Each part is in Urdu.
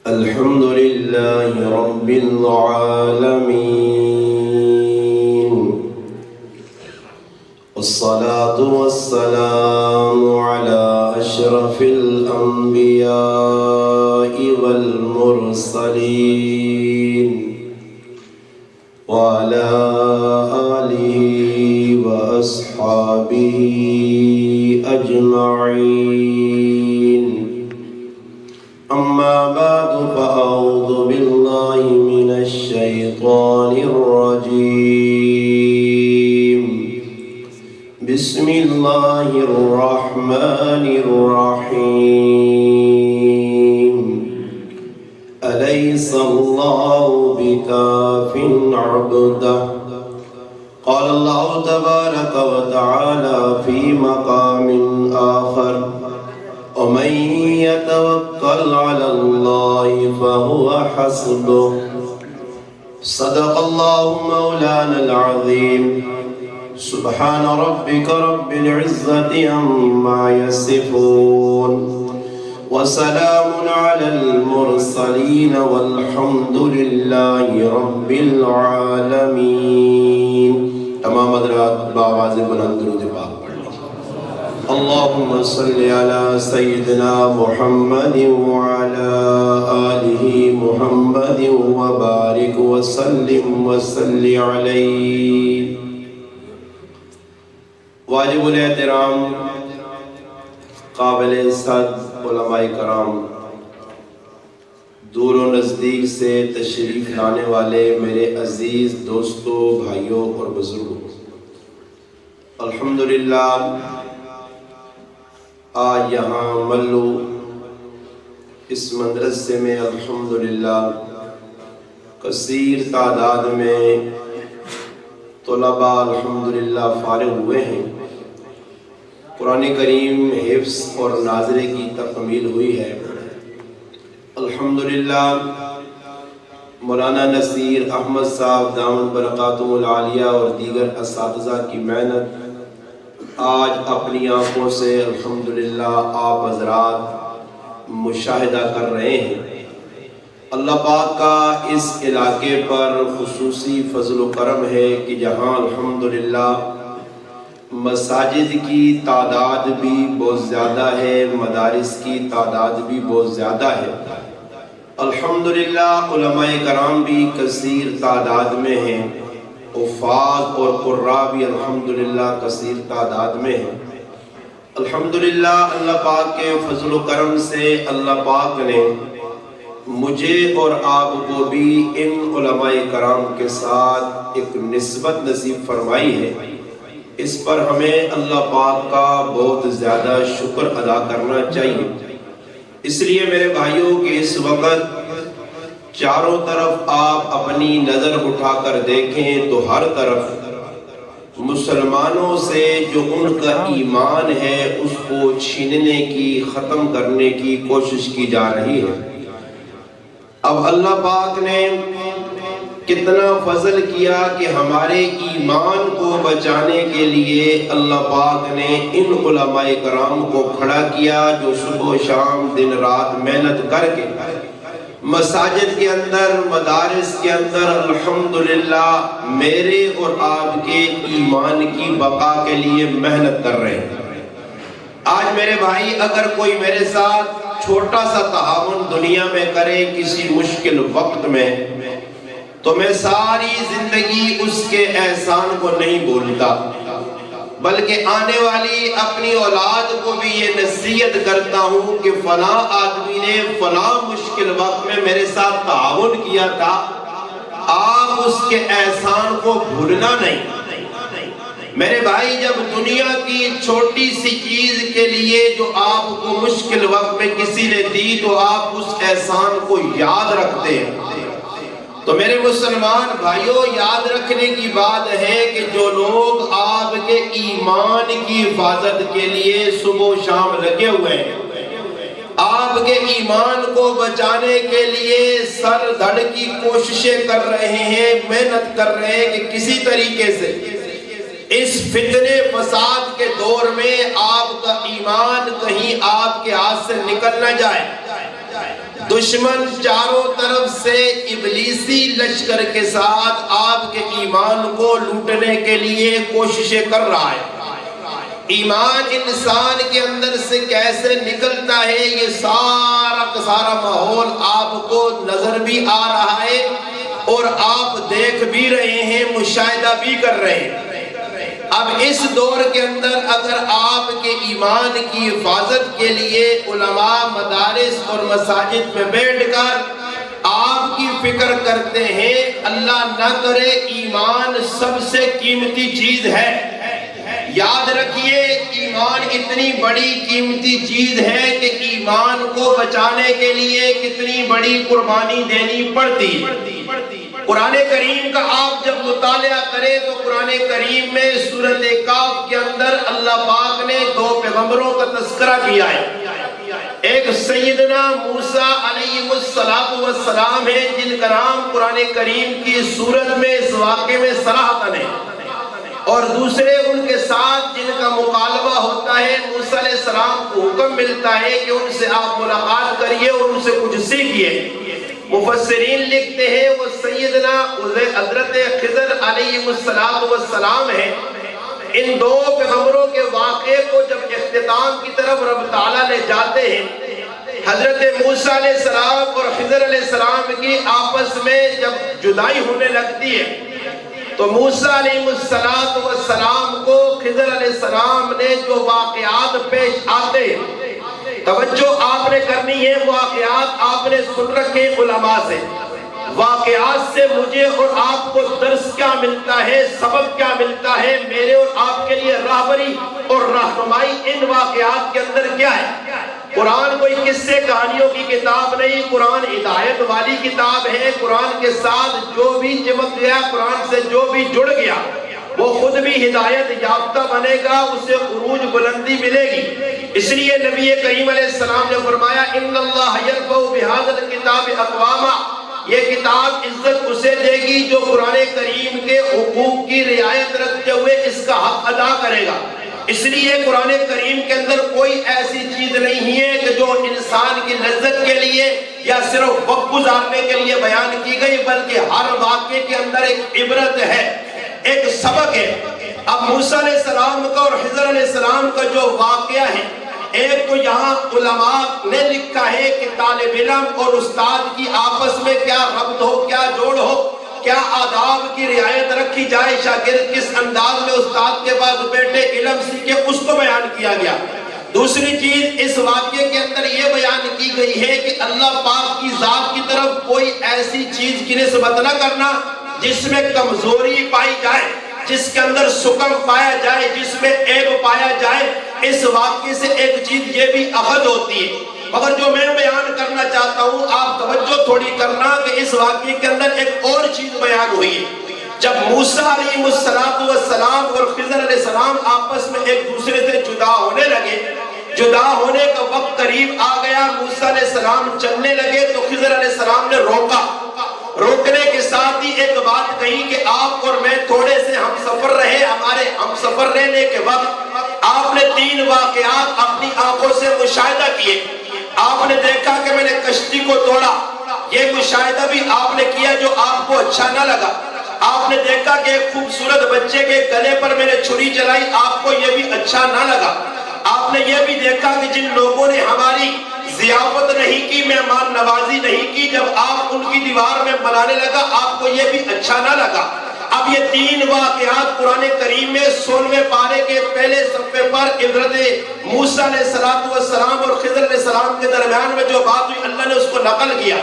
الحمد لله رب العالمين، والصلاة والسلام على أشرف الأنبياء والمرسلين وعلى آله وأصحابه أجمعين. أما بعد فأعوذ بالله من الشيطان الرجيم. بسم الله الرحمن الرحيم. أليس الله بكاف عبده؟ قال الله تبارك وتعالى في مقام آخر: ومن يتوكل على الله فهو حسبه. صدق الله مولانا العظيم. سبحان ربك رب العزة عما يصفون، وسلام على المرسلين والحمد لله رب العالمين. تمام حضرات بآواز بلند درود پاک پڑھ لیں. اللهم صل على سيدنا محمد وعلى آله محمد وبارك وسلم وصل عليه. واجب الاحترام قابل صد علماء کرام، دور و نزدیک سے تشریف لانے والے میرے عزیز دوستوں، بھائیوں اور بزرگوں، الحمدللہ آج یہاں ملو اس مدرسے میں الحمدللہ کثیر تعداد میں طلباء الحمدللہ فارغ ہوئے ہیں. قرآن کریم حفظ اور ناظرے کی تکمیل ہوئی ہے. الحمدللہ مولانا نصیر احمد صاحب دامن برکاتہم العالیہ اور دیگر اساتذہ کی محنت آج اپنی آنکھوں سے الحمدللہ آپ حضرات مشاہدہ کر رہے ہیں. اللہ پاک کا اس علاقے پر خصوصی فضل و کرم ہے کہ جہاں الحمدللہ مساجد کی تعداد بھی بہت زیادہ ہے، مدارس کی تعداد بھی بہت زیادہ ہے. الحمدللہ علماء کرام بھی کثیر تعداد میں ہیں، حفاظ اور قراء بھی الحمدللہ کثیر تعداد میں ہیں. الحمدللہ اللہ پاک کے فضل و کرم سے اللہ پاک نے مجھے اور آپ کو بھی ان علماء کرام کے ساتھ ایک نسبت نصیب فرمائی ہے. اس پر ہمیں اللہ پاک کا بہت زیادہ شکر ادا کرنا چاہیے. اس لیے میرے بھائیوں کہ اس وقت چاروں طرف آپ اپنی نظر اٹھا کر دیکھیں تو ہر طرف مسلمانوں سے جو ان کا ایمان ہے اس کو چھیننے کی، ختم کرنے کی کوشش کی جا رہی ہے. اب اللہ پاک نے کتنا فضل کیا کہ ہمارے ایمان کو بچانے کے لیے اللہ پاک نے ان علماء کرام کو کھڑا کیا جو صبح و شام دن رات محنت کر کے مساجد کے اندر، مدارس کے اندر الحمدللہ میرے اور آپ کے ایمان کی بقا کے لیے محنت کر رہے ہیں. آج میرے بھائی اگر کوئی میرے ساتھ چھوٹا سا تعاون دنیا میں کرے کسی مشکل وقت میں تو میں ساری زندگی اس کے احسان کو نہیں بھولتا، بلکہ آنے والی اپنی اولاد کو بھی یہ نصیحت کرتا ہوں کہ فلاں آدمی نے فلاں مشکل وقت میں میرے ساتھ تعاون کیا تھا، آپ اس کے احسان کو بھولنا نہیں. میرے بھائی جب دنیا کی چھوٹی سی چیز کے لیے جو آپ کو مشکل وقت میں کسی نے دی تو آپ اس احسان کو یاد رکھتے ہیں. تو میرے مسلمان بھائیوں، یاد رکھنے کی بات ہے کہ جو لوگ آپ کے ایمان کی حفاظت کے لیے صبح و شام لگے ہوئے ہیں، آپ کے ایمان کو بچانے کے لیے سر دھڑ کی کوششیں کر رہے ہیں، محنت کر رہے ہیں کہ کسی طریقے سے اس فتنے فساد کے دور میں آپ کا ایمان کہیں آپ کے ہاتھ سے نکل نہ جائے۔ دشمن چاروں طرف سے ابلیسی لشکر کے ساتھ آپ کے ایمان کو لوٹنے کے لیے کوششیں کر رہا ہے۔ ایمان انسان کے اندر سے کیسے نکلتا ہے یہ سارا کا سارا ماحول آپ کو نظر بھی آ رہا ہے اور آپ دیکھ بھی رہے ہیں، مشاہدہ بھی کر رہے ہیں۔ اب اس دور کے اندر اگر آپ کے ایمان کی حفاظت کے لیے علماء مدارس اور مساجد میں بیٹھ کر آپ کی فکر کرتے ہیں، اللہ نہ کرے ایمان سب سے قیمتی چیز ہے۔ یاد رکھیے ایمان اتنی بڑی قیمتی چیز ہے کہ ایمان کو بچانے کے لیے کتنی بڑی قربانی دینی پڑتی ہے۔ قرآن کریم کا آپ جب مطالعہ کریں تو قرآن کریم میں سورۃ کہف کے اندر اللہ پاک نے دو پیغمبروں کا تذکرہ کیا ہے۔ ایک سیدنا موسیٰ علیہ السلام ہے جن کا نام قرآن کریم کی سورت میں اس واقعے میں صراحتاً ہے، اور دوسرے ان کے ساتھ جن کا مکالمہ ہوتا ہے، موسیٰ علیہ السلام کو حکم ملتا ہے کہ ان سے آپ ملاقات کریے اور ان سے کچھ سیکھیے۔ مفسرین لکھتے ہیں وہ سیدنا حضرت خضر علیہ السلام ہیں۔ ان دو پیغمبروں کے واقعے کو جب اختتام کی طرف رب تعالیٰ لے جاتے ہیں، حضرت موسیٰ علیہ السلام اور خضر علیہ السلام کی آپس میں جب جدائی ہونے لگتی ہے تو موسیٰ علیہ السلام کو خضر علیہ السلام نے جو واقعات پیش آتے ہیں، توجہ آپ نے کرنی ہے، واقعات آپ نے سن رکھے علماء سے، واقعات سے مجھے اور آپ کو درس کیا ملتا ہے، سبب کیا ملتا ہے، میرے اور آپ کے لیے راہبری اور رہنمائی ان واقعات کے اندر کیا ہے۔ قرآن کوئی قصے کہانیوں کی کتاب نہیں، قرآن ہدایت والی کتاب ہے۔ قرآن کے ساتھ جو بھی چمک گیا، قرآن سے جو بھی جڑ گیا، وہ خود بھی ہدایت یافتہ بنے گا، اسے عروج بلندی ملے گی۔ اس لیے نبی کریم علیہ السلام نے فرمایا ان اللہ یرفع بہذا الکتاب اقواما، یہ کتاب عزت اسے دے گی جو قرآن کریم کے حقوق کی رعایت رکھتے ہوئے اس کا حق ادا کرے گا۔ اس لیے قرآن کریم کے اندر کوئی ایسی چیز نہیں ہے کہ جو انسان کی لذت کے لیے یا صرف وقت گزارنے کے لیے بیان کی گئی، بلکہ ہر واقعے کے اندر ایک عبرت ہے، ایک سبق ہے۔ اب موسیٰ علیہ السلام کا اور خضر علیہ السلام کا جو واقعہ ہے، ایک تو یہاں علماء نے لکھا ہے کہ طالب علم اور استاد کی آپس میں کیا ربط ہو، کیا جوڑ ہو، کیا آداب کی رعایت رکھی جائے، شاگرد کس انداز میں استاد کے پاس بیٹھے علم سیکھے، اس کو بیان کیا گیا۔ دوسری چیز اس واقعے کے اندر یہ بیان کی گئی ہے کہ اللہ پاک کی ذات کی طرف کوئی ایسی چیز کی نسبت نہ کرنا جس میں کمزوری پائی جائے، جس کے اندر سکم پایا جائے، جس میں عیب پایا جائے۔ اس واقعے سے ایک چیز یہ بھی اخذ ہوتی ہے، مگر جو میں بیان کرنا چاہتا ہوں آپ توجہ تھوڑی کرنا کہ اس واقعے کے اندر ایک اور چیز بیان ہوئی ہے۔ جب موسیٰ علیہ السلام اور خضر علیہ السلام آپس میں ایک دوسرے سے جدا ہونے لگے، جدا ہونے کا وقت قریب آ گیا، موسیٰ علیہ السلام چلنے لگے تو خضر علیہ السلام نے روکا۔ روکنے کے ساتھ ہی ایک بات کہی کہ آپ اور میں تھوڑے سے ہم سفر رہے، ہمارے ہم سفر رہنے کے وقت آپ نے 3 واقعات اپنی آنکھوں سے مشاہدہ کیے۔ آپ نے دیکھا کہ میں نے کشتی کو توڑا، یہ مشاہدہ بھی آپ نے کیا جو آپ کو اچھا نہ لگا۔ آپ نے دیکھا کہ ایک خوبصورت بچے کے گلے پر میں نے چھری چلائی، آپ کو یہ بھی اچھا نہ لگا۔ آپ نے یہ بھی دیکھا کہ جن لوگوں نے ہماری ضیافت نہیں کی، مہمان نوازی نہیں کی، جب آپ ان کی دیوار میں بنانے لگا آپ کو یہ بھی اچھا نہ لگا۔ اب یہ 3 واقعات قرآن کریم میں 16ویں پارے کے پہلے صفحے پر حضرت موسیٰ علیہ السلام اور خضر علیہ السلام کے درمیان میں جو بات ہوئی اللہ نے اس کو نقل کیا۔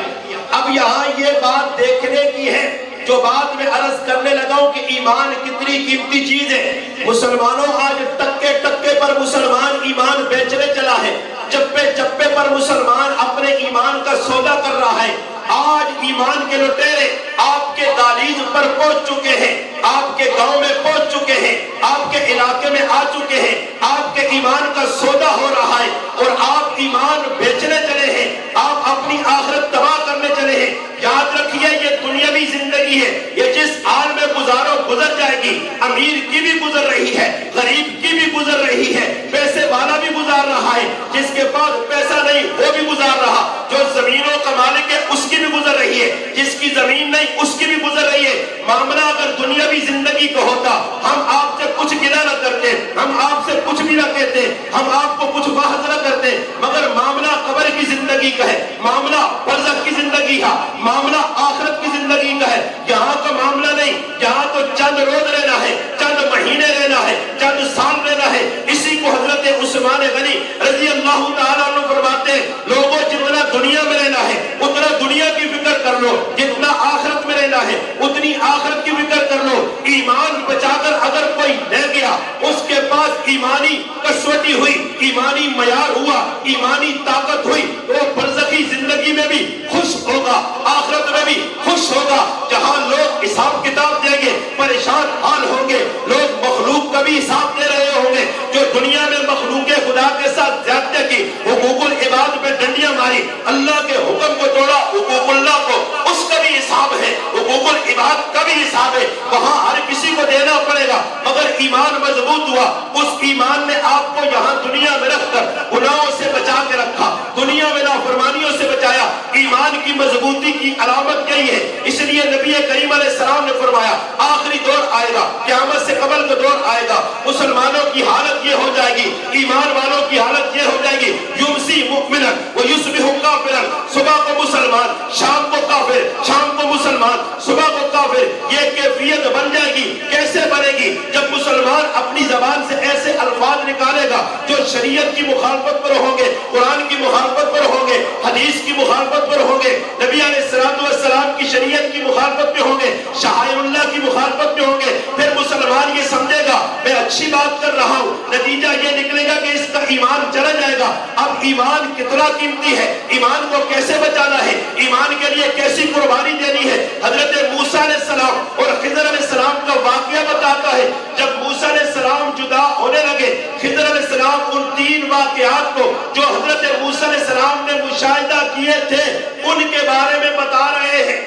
اب یہاں یہ بات دیکھنے کی ہے جو بات میں عرض کرنے لگا ہوں کہ ایمان کتنی قیمتی چیز ہے۔ مسلمانوں آج ٹکے ٹکے پر مسلمان ایمان بیچنے چلا ہے، چپے چپے پر مسلمان اپنے ایمان کا سودا کر رہا ہے۔ آج ایمان کے لٹیرے آپ کے دہلیز پر پہنچ چکے ہیں، آپ کے گاؤں میں پہنچ چکے ہیں، آپ کے علاقے میں آ چکے ہیں، آپ کے ایمان کا سودا ہو رہا ہے اور آپ ایمان بیچنے چلے ہیں، آپ اپنی آخرت تباہ کرنے چلے ہیں۔ یاد رکھیے یہ دنیاوی زندگی ہے، یہ جس حال میں گزارو گزر جائے گی، امیر کی بھی گزر رہی ہے، غریب کی بھی گزر رہی ہے، پیسے والا بھی گزار رہا ہے، جس کے پاس پیسہ نہیں وہ بھی گزار رہا، جو زمینوں کا مالک ہے اس کی بھی گزر رہی ہے، جس کی زمین نہیں اس کی بھی گزر رہی ہے۔ معاملہ اگر دنیاوی زندگی کا ہوتا ہم آپ سے کچھ گلا نہ کرتے، ہم آپ سے کچھ بھی نہ کہتے، ہم آپ کو کچھ بحث نہ کرتے، مگر معاملہ قبر کی زندگی کا ہے، معاملہ برزخ کی زندگی کا، معاملہ آخرت کی زندگی کا ہے۔ یہاں کا معاملہ نہیں، یہاں تو چند روز رہنا ہے، چند مہینے رہنا ہے، چند سال رہنا ہے۔ اسی کو حضرت عثمان غنی رضی اللہ تعالیٰ عنہ فرماتے ہیں، لوگوں جتنا دنیا میں رہنا ہے اتنا دنیا کی فکر کر لو، جتنا آخرت میں رہنا ہے اتنی آخرت کی فکر کر لو۔ ایمان بچا کر اگر کوئی لے گیا، اس کے پاس ایمانی کسوٹی ہوئی، ایمانی معیار ہوا، ایمانی طاقت ہوئی، تو برزخی زندگی میں بھی خوش ہوگا، آخرت میں بھی خوش ہوگا۔ جہاں لوگ حساب کتاب دیں گے پریشان حال ہوں گے، لوگ مخلوق کا بھی حساب دے رہے ہوں گے، جو دنیا میں مخلوق خدا کے ساتھ زیادتی کی، حقوق العباد پہ ڈنڈیاں ماری، اللہ کے حکم کو توڑا، حقوق اللہ کو، اس کا بھی حساب ہے، حقوق العباد کا بھی حساب ہے، وہاں ہر کسی کو دینا پڑے گا۔ مگر ایمان مضبوط ہوا، اس ایمان نے آپ کو یہاں دنیا میں رکھ کر گناہوں سے بچا کے رکھا، دنیا میں نافرمانیوں سے بچایا۔ ایمان کی مضبوطی کی علامت یہی ہے، اس لیے نبی کریم علیہ السلام نے فرمایا آخری دور آئے گا، قیامت سے قبل کا دور آئے گا، مسلمانوں کی حالت یہ ہو جائے گی، ایمان والوں کی حالت یہ ہو جائے گی، یمسی مؤمنا ویصبح کافرا، صبح کو مسلمان، شام کو کافر، شام کو مسلمان، صبح کو کافر۔ یہ کیفیت بن جائے گی۔ کیسے بنے گی؟ جب مسلمان اپنی زبان سے ایسے الفاظ نکالے گا جو شریعت کی مخالفت پر ہوں گے، قرآن کی مخالفت پر ہوں گے، حدیث کی مخالفت پر ہوں گے، نبی علیہ السلام کی شریعت کی مخالفت پہ ہوں گے، شعائر اللہ کی مخالفت پہ ہوں گے، پھر مسلمان یہ سمجھے گا میں اچھی بات کر رہا ہوں، نتیجہ یہ نکلے گا کہ اس کا ایمان چلا جائے گا۔ اب ایمان کتنا قیمتی ہے، ایمان کو کیسے بچانا ہے، ایمان کے لیے کیسی قربانی دینی ہے۔ حضرت موسیٰ علیہ السلام اور خضر علیہ السلام کا واقعہ بتاتا ہے، جب موسیٰ علیہ السلام جدا ہونے لگے، خضر علیہ السلام ان تین واقعات کو جو حضرت موسیٰ علیہ السلام نے مشاہدہ کیے تھے ان کے بارے میں بتا رہے ہیں،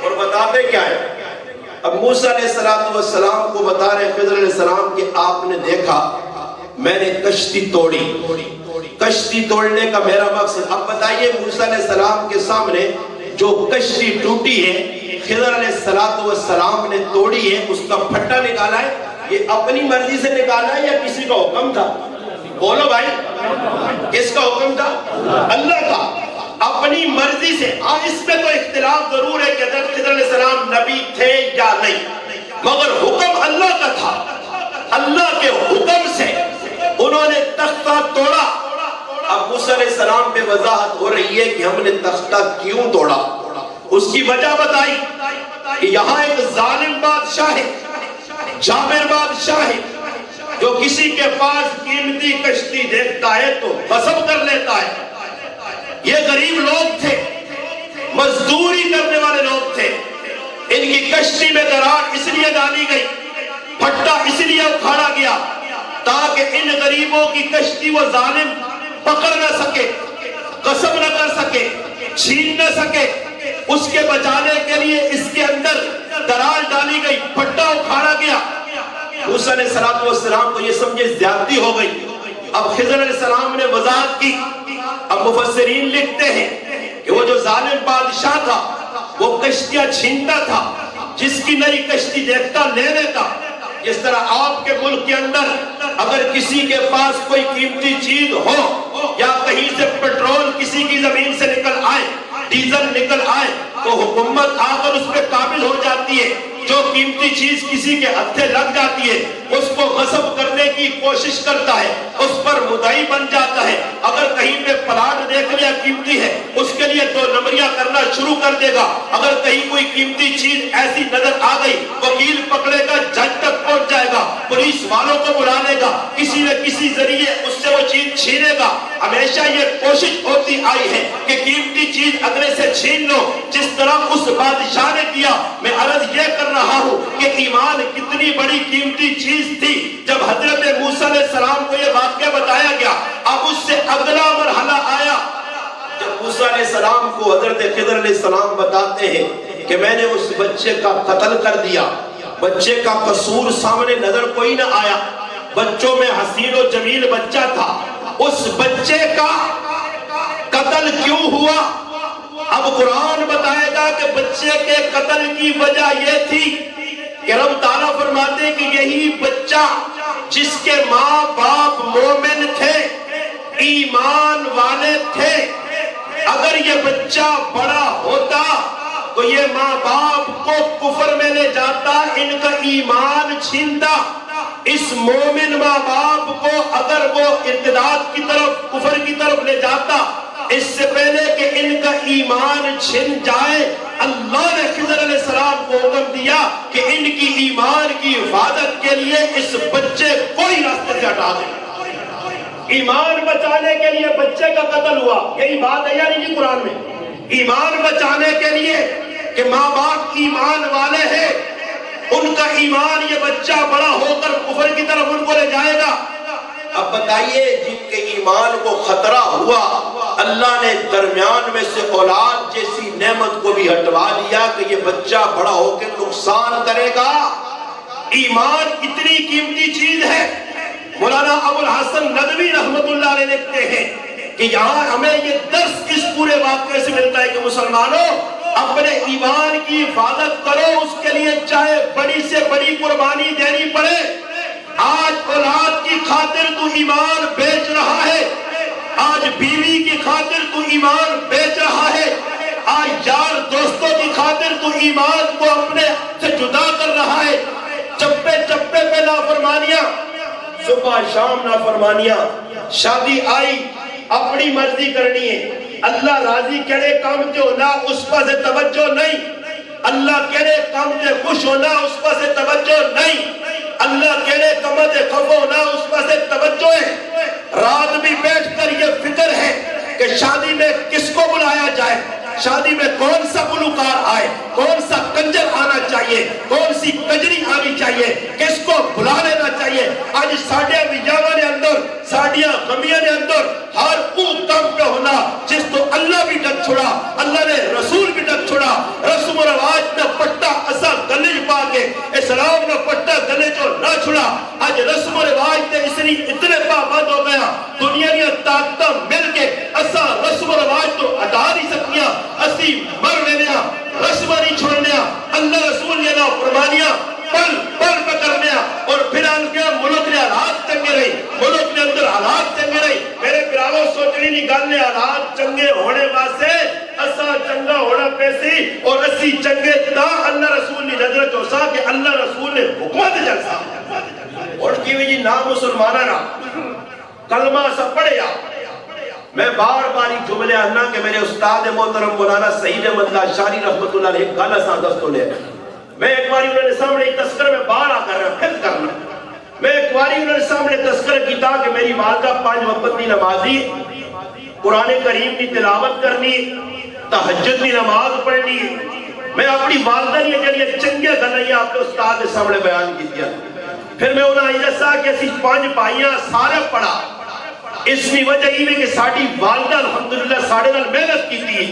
اور بتاتے کیا ہے؟ اب موسیٰ علیہ السلام کو بتا رہے خضر علیہ السلام کہ آپ نے دیکھا میں نے کشتی توڑی، کشتی توڑنے کا میرا مقصد۔ اب بتائیے موسیٰ علیہ السلام کے سامنے جو کشتی ٹوٹی ہے خضر علیہ السلام نے توڑی ہے، اس کا پھٹا نکالا ہے، یہ اپنی مرضی سے نکالا ہے یا کسی کا حکم تھا؟ بولو بھائی، کس کا حکم تھا؟ اللہ کا، اپنی مرضی سے۔ اس میں تو اختلاف ضرور ہے کہ حضرت خضر علیہ السلام نبی تھے یا نہیں، مگر حکم اللہ کا تھا۔ اللہ کے حکم سے انہوں نے تختہ توڑا۔ اب موسیٰ علیہ السلام پہ وضاحت ہو رہی ہے کہ ہم نے تختہ کیوں توڑا، اس کی وجہ بتائی کہ یہاں ایک ظالم بادشاہ ہے، جابر بادشاہ ہے، جو کسی کے پاس قیمتی کشتی دیکھتا ہے تو غصب کر لیتا ہے۔ یہ غریب لوگ تھے، مزدوری کرنے والے لوگ تھے، ان کی کشتی میں دراڑ اس لیے ڈالی گئی، پھٹا اس لیے اکھاڑا گیا تاکہ ان غریبوں کی کشتی وہ ظالم پکڑ نہ سکے، غصب نہ کر سکے، چھین نہ سکے۔ اس کے بچانے کے لیے اس کے اندر دراڑ ڈالی گئی، پھٹا اکھاڑا گیا۔ موسیٰ علیہ السلام کو یہ سمجھے زیادتی ہو گئی۔ اب خضر علیہ السلام نے وضاحت کی۔ اب مفسرین لکھتے ہیں کہ وہ جو ظالم بادشاہ تھا وہ کشتیاں چھینتا تھا، جس کی نئی کشتی دیکھتا لے لیتا۔ جس طرح آپ کے ملک کے اندر اگر کسی کے پاس کوئی قیمتی چیز ہو یا کہیں سے پیٹرول کسی کی زمین سے نکل آئے، ڈیزل نکل آئے، تو حکومت آ کر اس پہ قابل ہو جاتی ہے۔ جو قیمتی چیز کسی کے ہتھے لگ جاتی ہے اس کو غصب کرنے توڑنے کی کوشش کرتا ہے، اس پر مدعی بن جاتا ہے۔ اگر کہیں پہ پلاٹ دیکھ لیا قیمتی ہے، اس کے لیے 2 نمبریاں کرنا شروع کر دے گا۔ اگر کہیں کوئی قیمتی چیز ایسی نظر آ گئی، وکیل پکڑے گا، جج تک پہنچ جائے گا، پولیس والوں کو بلا لے گا، کسی نہ کسی ذریعے اس سے وہ چیز چھینے گا۔ ہمیشہ یہ کوشش ہوتی آئی ہے کہ قیمتی چیز اگلے سے چھین لو، جس طرح اس بادشاہ نے کیا۔ میں عرض یہ کر رہا ہوں کہ ایمان کتنی بڑی قیمتی چیز تھی۔ جب حضرت موسیٰ علیہ السلام کو یہ واقعہ بتایا گیا، اب اس سے اگلا مرحلہ آیا۔ جب موسیٰ علیہ السلام کو حضرت خضر علیہ السلام بتاتے ہیں کہ میں نے اس بچے کا قتل کر دیا، بچے کا قصور سامنے نظر کوئی نہ آیا، بچوں میں حسین و جمیل بچہ تھا، اس بچے کا قتل کیوں ہوا؟ اب قرآن بتائے گا کہ بچے کے قتل کی وجہ یہ تھی کہ رب تعالیٰ فرماتے ہیں کہ یہی بچہ جس کے ماں باپ مومن تھے، ایمان والے تھے، اگر یہ بچہ بڑا ہوتا تو یہ ماں باپ کو کفر میں لے جاتا، ان کا ایمان چھینتا۔ اس مومن ماں باپ کو اگر وہ ارتداد کی طرف، کفر کی طرف لے جاتا، اس سے پہلے کہ ان کا ایمان چھن جائے، اللہ نے خضر علیہ السلام کو حکم دیا کہ ان کی ایمان کی حفاظت کے لیے اس بچے کوئی راستے سے ہٹا دیں۔ ایمان بچانے کے لیے بچے کا قتل ہوا، یہی بات ہے یا نہیں قرآن میں؟ ایمان بچانے کے لیے کہ ماں باپ ایمان والے ہیں، ان کا ایمان یہ بچہ بڑا ہو کر کفر کی طرف ان کو لے جائے گا۔ اب بتائیے جن کے ایمان کو خطرہ ہوا، اللہ نے درمیان میں سے اولاد جیسی نعمت کو بھی ہٹوا دیا کہ یہ بچہ بڑا ہو کے نقصان کرے گا۔ ایمان اتنی قیمتی چیز ہے۔ مولانا ابو الحسن ندوی رحمت اللہ علیہ لکھتے ہیں کہ یہاں ہمیں یہ درس اس پورے واقعے سے ملتا ہے کہ مسلمانوں اپنے ایمان کی حفاظت کرو، اس کے لیے چاہے بڑی سے بڑی قربانی دینی پڑے۔ آج اولاد کی خاطر تو ایمان بیچ رہا ہے، آج بیوی کی خاطر تو ایمان بیچ رہا ہے، آج یار دوستوں کی خاطر تو ایمان کو اپنے سے جدا کر رہا ہے۔ چپے چپے پہ نافرمانیاں، صبح شام نافرمانیاں، شادی آئی اپنی مرضی کرنی ہے، اللہ راضی کرے کام تے ہونا اس پر سے توجہ نہیں، اللہ کرے کام تے خوش ہونا اس پر سے توجہ نہیں، اللہ کرے کام تے خف ہونا اس پر سے توجہ ہے۔ رات بھی بیٹھ کر یہ فکر ہے کہ شادی میں کس کو بلایا جائے، شادی میں کون سا گلوکار آئے، کون سا کنجر آنا چاہیے، کون سی کجری آنی چاہیے، کس کو بلا لینا چاہیے۔ آج ساڑھیاں ویجاوہ نے اندر، ساڑھیاں غمیہ نے اندر، ہر او کام پہ ہونا جس تو اللہ بھی ڈک چھوڑا، اللہ نے رسول بھی ڈک چھوڑا۔ رسم و رواج نہ پٹا اسا گلے پا کے، اسلام نہ پٹا گلے جو نہ چھوڑا۔ آج رسم و رواج تے اسری اتنے پابند ہو گیا، دنیا نے طاقتہ مل کے اسا رسم و رواج تو ہٹا نہیں سکیاں، اسی مر لینا، رسمہ نہیں چھوڑنا، اللہ رسول یہ نہ فرمانیاں پل پل پہ کرنا، اور پھر آن کے ملک نے حالات چنگے رہی، ملک نے اندر حالات چنگے رہی۔ میرے پراؤں سوچنی نہیں گل نے حالات چنگے ہونے واسے اسا چنگا ہونا پیسی، اور اسی چنگے تا اللہ رسول نے نظر چوسا کہ اللہ رسول نے حکمت جلسا اور کی بھی جی نام مسلمانہ نا کلمہ سا پڑھیا۔ میں بار بار ایک جملے آنا کہ میرے استاد محترم مولانا سعید احمد لاشاری رحمت اللہ علیہ گالا ساندستوں نے، میں ایک باری انہوں نے سامنے ایک تذکر میں بار آ کر رہا پھر کرنا، میں ایک باری انہوں نے سامنے تذکر کیتا کہ میری والدہ 5 وقت کی نمازی، قرآن کریم کی تلاوت کرنی، تہجد کی نماز پڑھنی۔ میں اپنی والدہ نے جڑی چنگے گلیں آپ کے استاد کے سامنے بیان کی دیا۔ پھر میں انہوں نے جیسا کہ اسی 5 بھائیاں سارے پڑھا، اس کی وجہ یہ کہ ساڑھی والدہ الحمدللہ ساڑھے نال محنت کی تھی،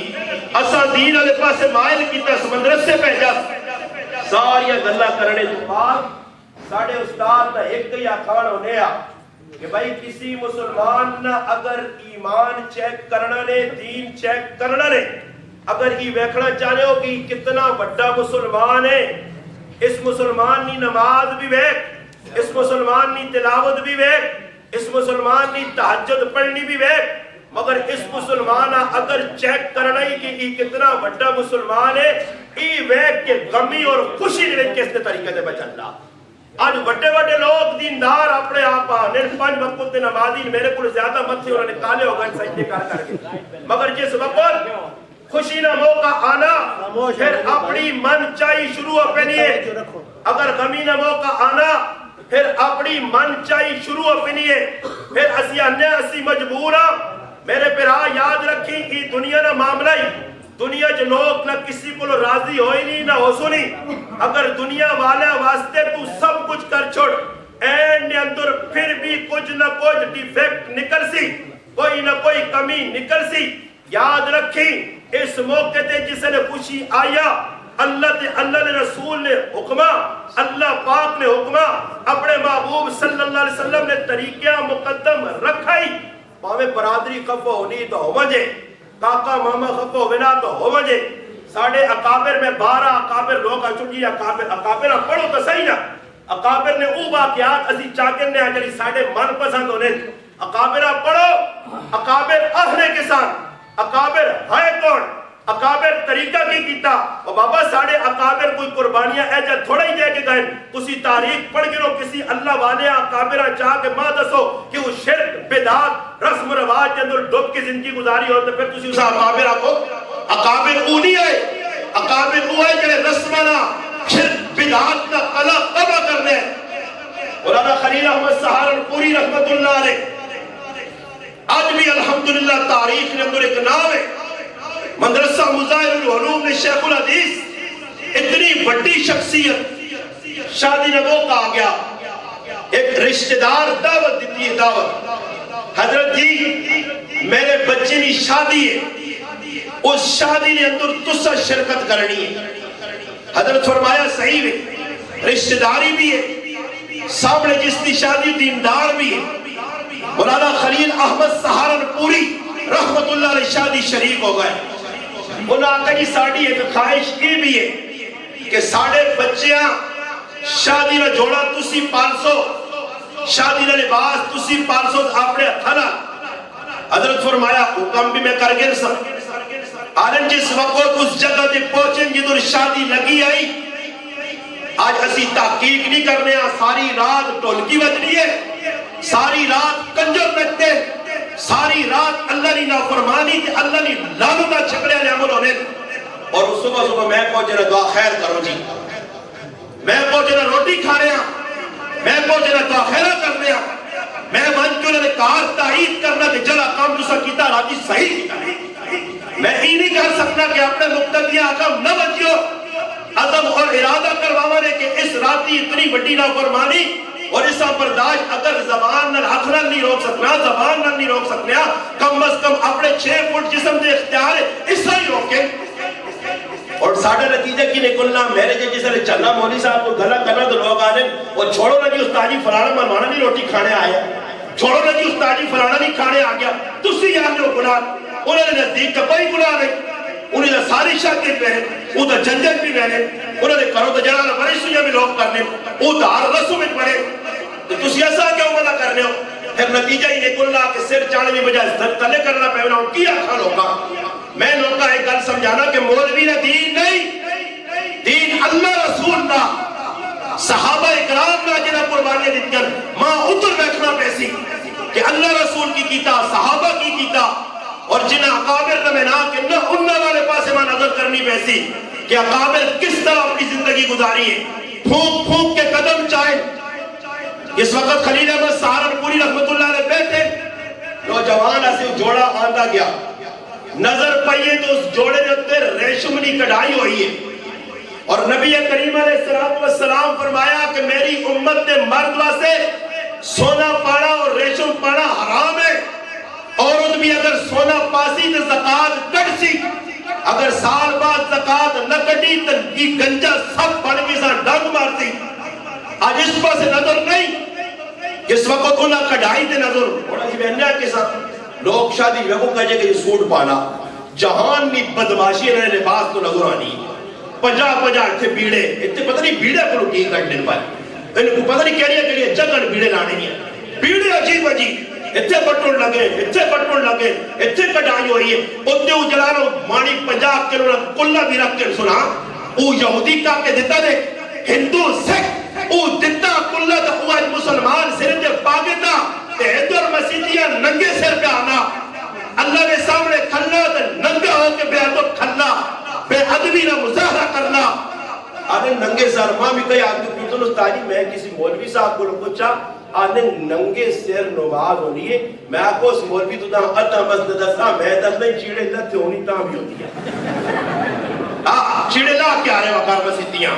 اسا دین علیہ پاسے مائل کی تا سمندرت سے پہجا ساریا گلہ کرنے تو بعد ساڑھے استاد نہ ایک یا کھان ہونے آ کہ بھائی کسی مسلمان نہ اگر ایمان چیک کرنا نے، دین چیک کرنا نے، اگر ہی ویکھنا چاہنے ہو کہ کتنا بڑا مسلمان ہے، اس مسلمان نی نماز بھی ویک، اس مسلمان نی تلاوت بھی ویک، اس مسلمان نی تہجد پڑھنی بھی ویک، مگر اس مسلمان اگر چیک کرنا ہی کہ یہ کتنا بڑا مسلمان ہے، یہ ویک کے غمی اور خوشی نے کس نے طریقے سے بچ اللہ۔ آج بڑے بڑے لوگ دیندار اپنے آپ تھوڑے 5 وقت تے نمازی میرے کو زیادہ مت تھے انہوں نے کالے ہو گئے سجدے کر کے مگر جس وقت خوشی نہ موقع آنا پھر اپنی من چاہی شروع ہو پہنیے اگر غمی نہ موقع آنا پھر اپنی من چاہی شروع ہو پہنیے پھر اسی انہیں اسی مجبور ہاں میرے پیرا یاد رکھیں کہ دنیا نہ معاملہ ہی دنیا جو لوگ نہ کسی کو راضی ہوئی نہیں نہ ہو سنی اگر دنیا والا واسطے تو سب کچھ کر چھوڑ اینڈ اندر پھر بھی کچھ نہ کچھ ڈیفیکٹ نکل سی کوئی نہ کوئی کمی نکل سی یاد رکھیں اس موقع تے جس نے خوشی آیا اللہ نے رسول نے حکمہ اللہ پاک نے حکمہ اپنے محبوب صلی اللہ علیہ وسلم نے طریقہ مقدم رکھائی پاوے برادری خفا ہونی تو ہو مجھے کاکا ماما خفا ہونا تو ہو مجھے ساڑھے اکابر میں 12 اکابر لوگ چکی اکابر پڑھو تو صحیح نا اکابر نے او واقعات اسی چاکر نے آجلی ساڑھے من پسند ہونے اکابر پڑھو اکابر اہلے کے ساتھ اکابر ہے کون اکابر طریقہ کی کیتا اور بابا ساڑھے اکابر کوئی قربانیاں ایجا تھوڑا ہی دے کے گئے کسی تاریخ پڑھ گرو کسی اللہ والے اکابرہ چاہ کے ماں دسو کہ وہ شرک بدعات رسم رواج کے اندر ڈوب کی زندگی گزاری ہوتے پھر کسی اسا اکابرہ کو اکابر او نہیں آئے اکابر او آئے کہ رسمنا شرک بدعات کا قلع قبع کرنے مولانا خلیل احمد سہارنپوری رحمت اللہ علیہ آج بھی الحمدللہ تاریخ نے اندر ایک نام ہے مدرسہ مظاہر العلوم میں شیخ الحدیث اتنی بڑی شخصیت شادی نے موقع آ گیا ایک رشتہ دار دعوت دیتی ہے دعوت حضرت جی میرے بچے کی شادی ہے اس شادی نے اندر تسا شرکت کرنی ہے حضرت فرمایا صحیح ہے رشتہ داری بھی ہے سامنے جس کی شادی دیندار بھی ہے مولانا خلیل احمد سہارنپوری رحمت اللہ علیہ شادی شریک ہو گئے انہوں نے آقا جی ساڑھی ایک خواہش کی بھی ہے کہ ساڑھے بچیاں شادی نہ جوڑا تسی 500 شادی نہ لباس تسی 500 اپنے اتھانا حضرت فرمایا حکم بھی میں کر گر سب آرن جس وقت اس جگہ دے پہنچیں جدر شادی لگی آئی آج اسی تحقیق نہیں کرنے ساری رات ٹولکی بجنی ہے ساری رات کنجر بجتے ساری رات اللہ نے نافرمانی تھی اللہ نے لانونا چھکڑے علیہ عمل ہونے اور اس صبح میں پہنچے نہ دعا خیر کرو جی میں پہنچے نہ روٹی کھا رہے ہیں میں پہنچے نہ دعا خیرہ کر رہے ہیں میں من کے انہوں نے کار تائید کرنا کہ جلا کام دوسرا کیتا راتی صحیح کیتا میں ہی نہیں کر سکتا کہ اپنے مقتدیاں آقام نہ بچیو عظم اور ارادہ کروانے کہ اس راتی اتنی بڑی نافرمانی اور اس برداشت اگر زبان نہ اکھنا نہیں روک سکنا زبان نہ نہیں روک سکنا کم از کم اپنے 6 فٹ جسم دے اختیار ہے اس سے ہی روکے اور ساڑھا نتیجہ کی نکلنا میرے جیسے نے چلنا مولی صاحب کو گھلا کرنا تو لوگ آنے اور چھوڑو نہ جی استاجی فلانا مہمانا نہیں روٹی کھانے آیا چھوڑو نہ جی استاجی فلانا نہیں کھانے آ گیا تسی یہاں جو گناہ انہوں نے نزدیک کا کوئی گناہ نہیں انہیں نے ساری شاکر پہنے وہ تو جنجن بھی پہنے انہوں نے کرو تو جنانا بڑی سویاں بھی لوگ کرنے وہ تو ہر رسو میں پڑے تو تسی ایسا کیوں ملا کرنے ہو پھر نتیجہ ہی نکلنا کہ سر چانے بھی بجائے تلے کرنا پہنا ہوں کیا کھا لوگا میں لوگا ایک گل سمجھانا کہ مولوی نے دین نہیں دین اللہ رسول نہ صحابہ اکرام نہ جنہ قربانیاں دیتگن ماں اتر بیٹھنا پیسی کہ اللہ رسول کی کیتا صحابہ کی کیتا اور جنہ اقابر نہ منا کہ نہ انہ والے پاسے ماں نظر کرنی پیسی کہ اقابر کس طرح اپنی زندگی گزاری ہے پھونک پھونک کے قدم چاہے اس وقت خلیل احمد سہارنپوری رحمت اللہ علیہ بیٹھے نوجوان ایسے جوڑا آندہ گیا نظر پائیے تو اس جوڑے نے اتنے ریشمنی کڑھائی ہوئی ہے اور نبی کریم علیہ السلام فرمایا کہ میری امت نے مرد واسے سونا پاڑا اور ریشم پاڑا حرام ہے عورت بھی اگر سونا پاسی تو زکاة کٹ سی اگر سال بعد زکاة نہ کٹی تو یہ گنجا سب پڑھ کے ساتھ ڈنگ مارتی آج اس پاس نظر نہیں اس وقت انہا کڑھائی تے نظر بڑا جی بہنیاں کے ساتھ لوگ شادی میں کو کہے کہ یہ سوٹ پانا جہان میں بدماشی رہے لباس تو نظر آنی 50 اتھے بیڑے اتھے پتہ نہیں بیڑے کو لوگ کہیں کرنے پائے انہیں کو پتہ نہیں کہہ رہی ہے جگن بیڑے لانے ہیں بیڑے عجیب عجیب اتھے بٹن لگے اتھے کڑھائی ہوئی ہے اتھے اجلانو مانی 50 کلو کلہ بھی رکھ کے سنا او یہودی کا کے دیتا دے ہندو سکھ او دیتا کلہ دا اوہ مسلمان سرنجے پاگتا کئی آدمی پیتن استادی میں کسی مولوی صاحب کو پوچھا آنے ننگے سیر نماز ہونی ہے میں آپ کو اس مولوی تو دا اتا مسجد دستا میں دس میں چیڑے لت ہونی تاں بھی ہوتی ہے چیڑے لا کیا رہے وقار مسیتیاں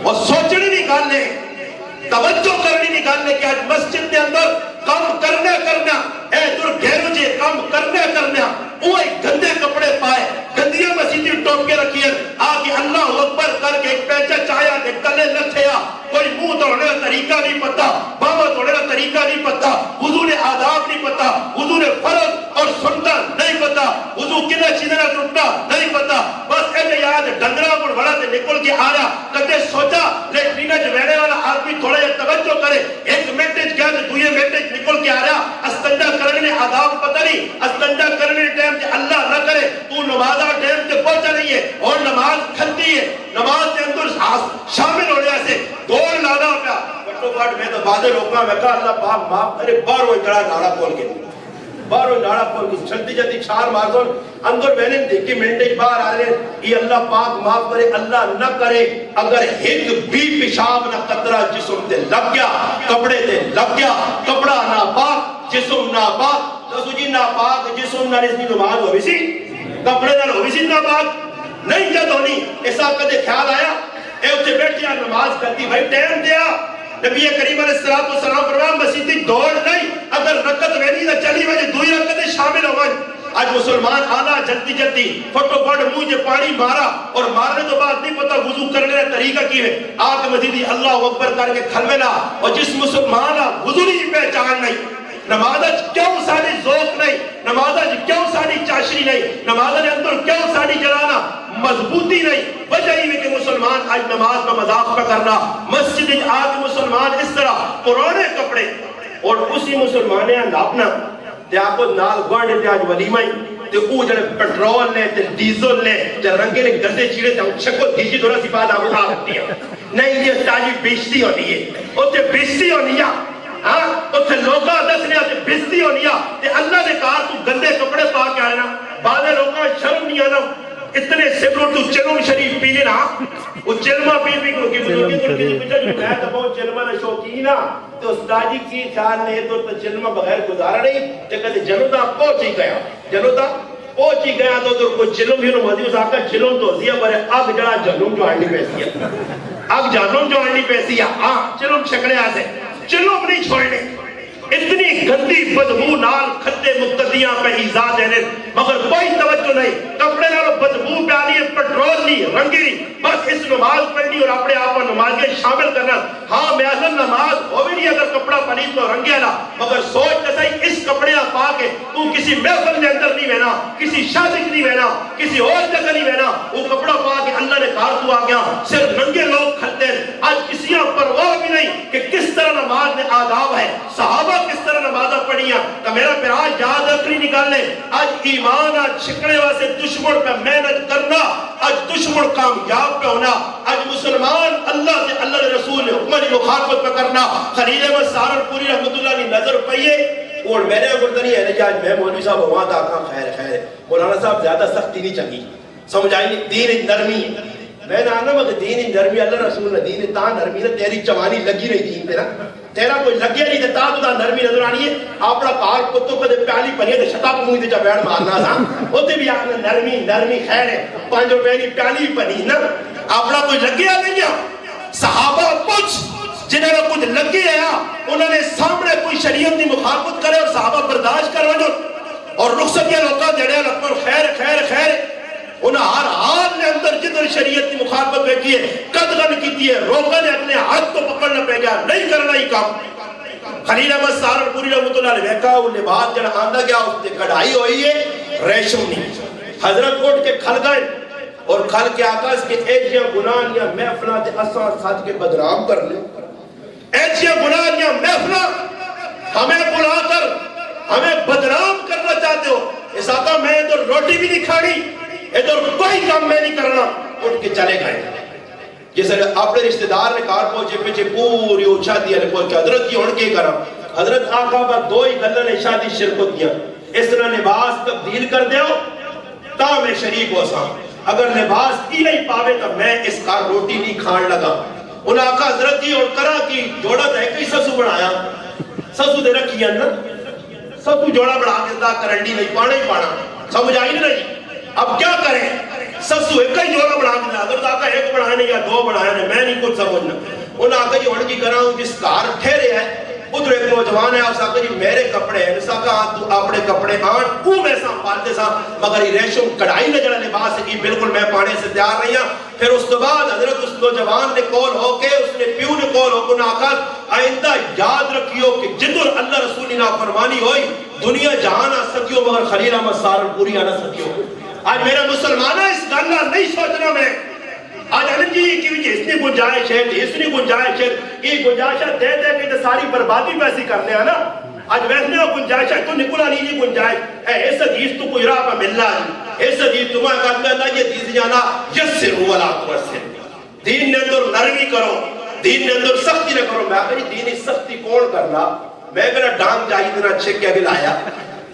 اور سوچنی نہیں گالنے توجہ کرنی نہیں گالنے کہ آج مسجد کے اندر کام کرنا اے در گھیرو جے کام کرنا وہ ایک گندے کپڑے پائے گندیاں مسیدی ٹوپ کے رکھی ہے آگے اللہ اکبر کر کے ایک پیچہ چایا کہ گلے لتھیا کوئی منہ توڑنے کا طریقہ نہیں پتا باما توڑنے کا طریقہ نہیں پتا وضو نے آداب نہیں پتا وضو نے فرض اور سنتا نہیں پتا وضو کنا چیزیں نہ ٹوٹنا نہیں پتا بس ایسے یاد ڈنگرہ پر بڑا سے نکل کے آ رہا کدے سوچا لیٹرینہ جو رہنے والا آدمی تھوڑا یہ توجہ کرے ایک منٹج کیا تو دوئے منٹج نکل کے آ رہا استنجا کرنے آداب پتہ نہیں استنجا کرنے ٹائم کہ اللہ نہ کرے تو نمازہ ٹائم کے پہنچا نہیں ہے اور نماز کھلتی ہے نماز کے اندر شامل ہو جائے سے دوڑ لانا پیا بٹو بٹ میں تو بادے روکا میں کہا اللہ پاک معاف کرے بار وہ جڑا ناڑا کھول کے بار وہ ناڑا کھول کے جلدی جلدی چھار مار دو اندر میں نے دیکھی منٹج باہر آ رہے یہ اللہ پاک معاف کرے اللہ نہ کرے اگر ایک بھی پیشاب نہ قطرہ جسم تے لگ گیا کپڑے تے لگ گیا کپڑا ناپاک جسم ناپاک تو جی ناپاک جسم نہ رسنی نماز ہوئی سی کپڑے نہ ہوئی سی ناپاک نہیں جد ہونی ایسا کدے خیال آیا اے اتھے بیٹھیا نماز کرتی بھائی ٹائم دیا نبی کریم علیہ السلام فرمان مسیدی دوڑ نہیں اگر رکت وینی نہ چلی وجہ دوئی رکتیں شامل ہو گئی آج مسلمان آنا جلدی جلدی فٹو فٹ مجھے پانی مارا اور مارنے تو بعد نہیں پتا وضو کرنے کا طریقہ کی ہے آگ مزیدی اللہ اکبر کر کے کھلوینا اور جس مسلمان وضو نہیں پہچان نہیں نماز کیوں ساری ذوق نہیں نماز کیوں ساری چاشری نہیں نماز اندر کیوں ساری جلانا مضبوطی نہیں وجہ ہی کہ مسلمان آج نماز کا مذاق پہ کرنا مسجد آج مسلمان اس طرح پرانے کپڑے اور اسی مسلمانیں اپنا تے آپ کو نال گوڑے تے آج ولیمائی تے او جڑے پیٹرول لے تے ڈیزل لے تے رنگے نے گردے چیڑے تے شکو دیجی تھوڑا سی بات آپ اٹھا سکتی ہے نہیں یہ تاجی بیشتی ہونی ہے او تے بیشتی ہونی ہے اتھے لوگاں دسنے تے بیشتی ہونی ہے تے اللہ نے کہا تو گندے کپڑے پا کے آئے نا بعد لوگاں شرم نہیں آنا اتنے سبروں تو چلم شریف پی لینا وہ چلمہ پی بھی کیونکہ بزرگی تو کسی پچھا جو میں تو بہت چلمہ نہ شوقینا تو استادی کی خیال نے تو چلمہ بغیر گزارا نہیں کہ کہتے جنودا پہنچ ہی گیا تو ادھر کوئی چلم ہی نو مزید اس آقا چلم تو حضیہ برے اب جڑا جنم جو آنی پیسی ہے اب جنم جو آنی پیسی ہے چلم چھکڑے آسے چلم نہیں چھوڑنے اتنی گندی بدبو نال کھتے مقتدیاں پہ ایزا دینے مگر کوئی توجہ نہیں کپڑے نالو بدبو پیانی ہے پٹرول نہیں رنگی نہیں بس اس نماز پڑھنی اور اپنے آپ کو نماز کے شامل کرنا ہاں میں اصل نماز ہو بھی نہیں اگر کپڑا پنیز تو رنگیا نا مگر سوچ نہ صحیح اس کپڑے پا کے تو کسی محفل میں اندر نہیں بہنا کسی شادی نہیں بہنا کسی اور جگہ نہیں بہنا وہ کپڑا پا کے اللہ نے کار تو آ گیا صرف ننگے لوگ کھلتے ہیں آج کسی پرواہ بھی نہیں کہ کس طرح نماز میں آداب ہے صحابہ کس طرح نمازہ پڑھیا کہ میرا پیراج یاد اکری نکال لے آج ایمان آج چھکڑے واسے دشمن پہ محنت کرنا آج دشمن کامیاب پہ ہونا آج مسلمان اللہ سے اللہ رسول حکمت مخالفت پہ کرنا خلیل احمد سہارنپوری رحمت اللہ کی نظر پئیے اور میں نے اگر تنی ہے کہ آج میں مولوی صاحب وہاں تھا کہاں خیر مولانا صاحب زیادہ سختی نہیں چاہیے سمجھائی دین نرمی ہے میں نے آنا مگر دین نرمی اللہ رسول نے دین تا نرمی نے تیری جوانی لگی نہیں دین پہ نا تیرا کوئی لگیا نہیں تا تو نرمی نظر آنی ہے اپنا کار کتوں کو دے پیالی پنی ہے تو شتا کو موہی دے جا بیڑ مارنا سا ہوتے بھی آنا نرمی خیر ہے 5 روپے کی پیالی پنی نا اپنا کوئی لگیا نہیں ہے صحابہ کچھ جنہوں نے کچھ لگی ہے انہوں نے سامنے کوئی شریعت کی مخالفت کرے اور صحابہ برداشت کرو جو اور رخصت یہ لوگاں دیڑے لکھر خیر انہاں ہر حال نے اندر جدر شریعت کی مخالفت بیٹھی ہے قدغن کی ہے روکا نے اپنے ہاتھ کو پکڑنا پہ گیا نہیں کرنا ہی کام خلیل احمد سہارنپوری رحمت اللہ نے دیکھا وہ لباس جڑا آندہ گیا اس نے کڑھائی ہوئی ہے ریشم نہیں حضرت اٹھ کے کھل گئے اور کھل کے آکاش کے ایجیاں گناہ یا محفلہ تے اساں ساتھ کے بدنام کر لیں ایجیاں گناہ یا محفلہ ہمیں بلا کر ہمیں بدنام کرنا چاہتے ہو اس آقا میں تو روٹی بھی نہیں کھانی ادھر کوئی کام میں نہیں کرنا اٹھ کے چلے گئے جیسے اپنے رشتہ دار نے کار پہنچے پیچھے پوری شادی ہے پہنچ کے حضرت کی اڑ کے کرا حضرت آقا با 2 ہی گلہ نے شادی شرکت دیا اس طرح لباس تبدیل کر دیو تا میں شریک ہو سا اگر لباس کی نہیں پاوے تو میں اس کار روٹی نہیں کھان لگا انہاں آقا حضرت جی اور کرا کی جوڑا دے کئی سسو بڑھایا سسو دے رکھی ہے نا سسو جوڑا بڑھا کے دا کرنڈی نہیں پانا ہی پانا سمجھ آئی نہیں اب کیا کریں سسو ایک ہی جوڑا بڑھا کے دا حضرت آقا ایک بڑھانے یا دو بڑھانے میں نہیں کچھ سمجھنا انہاں آقا جی ہن کی کرا ہوں جس کار ٹھہرے ہے ادھر ایک نوجوان ہے آپ سے آقا جی میرے کپڑے ہیں نسا کہا تو اپنے کپڑے آن او میں سا پالتے سا مگر یہ ریشم کڑائی نہ جڑا لباس ہے کہ بالکل میں پانے سے تیار نہیں ہوں پھر اس کے بعد حضرت اس نوجوان نے کول ہو کے اس نے پیو نے کول ہو کے نہ آقا آئندہ یاد رکھیو کہ جدر اللہ رسولی نافرمانی ہوئی دنیا جہان آ سکیو مگر خلیل احمد سارن پوری آنا سکیو آج میرا مسلمانہ اس گلہ نہیں سوچنا میں آج علم جی کی وجہ اس نے گنجائش ہے اس نے گنجائش ہے یہ گنجائشہ دے دے کے ساری بربادی پیسی کرنے ہیں نا آج ویسنے ہو گنجائش ہے تو نکلا نہیں جی گنجائش اے اس حدیث تو کوئی راہ پہ ملنا ہے اس حدیث تمہیں کہتے ہیں اللہ یہ حدیث جانا یسر ہوا لا تورسر دین نے اندر نرمی کرو دین نے اندر سختی نہ کرو میں کہا جی دینی سختی کون کرنا میں کہنا ڈانگ جائی دینا چھک کے بھی لایا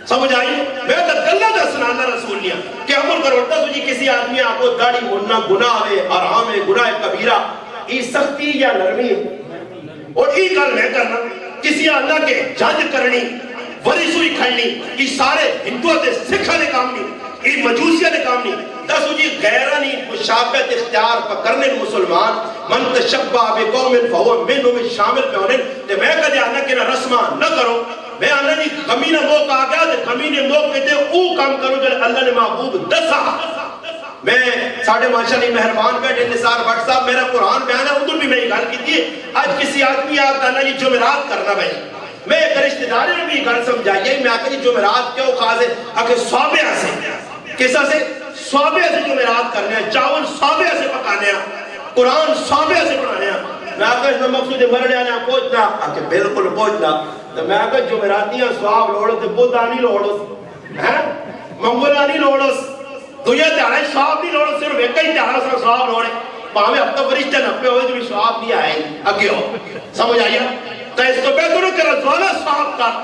سمجھ آئی میں تو گلہ دا سنا اللہ رسول لیا کہ عمر کروڑتا تجھے کسی آدمی آپ کو داڑی موننا گناہ ہے حرام ہے گناہ کبیرہ یہ سختی یا نرمی ہے اور یہ گل میں کرنا کسی اللہ کے جج کرنی ورثوئی کھڑنی یہ سارے ہندوؤں دے سکھا نے کام نہیں یہ مجوسیہ نے کام نہیں دسو جی غیرانی مشابہت اختیار پکرنے مسلمان من تشبہ بے قوم فہو منہم میں شامل پہ ہونے تے میں کہتے آنا کہ نہ رسمہ نہ کرو میں آنا نہیں کمینہ موقع آ گیا تے کمینہ موقع تے او کام کرو جو اللہ نے محبوب دسا میں ساڑھے ماشاءاللہ مہربان بیٹھے نثار بٹ صاحب میرا قرآن بیان ہے ادھر بھی میں یہ گل کی تھی آج کسی آدمی آتا نا یہ جمعرات کرنا بھائی میں ایک رشتہ داری نے بھی گل سمجھائی میں آکے یہ جمعرات کیوں خاص ہے آکے صوابیہ سے کیسا سے صوابیہ سے جمعرات کرنے ہیں چاول صوابیہ سے پکانے ہیں قرآن صوابیہ سے پڑھانے ہیں میں آکے اس میں مقصود مرنے آنے پہنچنا آکے بالکل پہنچنا تو میں آکے جمعراتیاں صواب لوڑو تے بودانی لوڑو منگولانی لوڑو دنیا تیارے صواب نہیں لوڑو صرف ایک ہی تیارہ سر صواب لوڑے پاہمیں اب تو فرشتہ نپے ہوئے جو بھی صواب نہیں آئے اگے ہو سمجھ آئیے تو اس کو بہتر ہے کہ رضوانہ صواب کر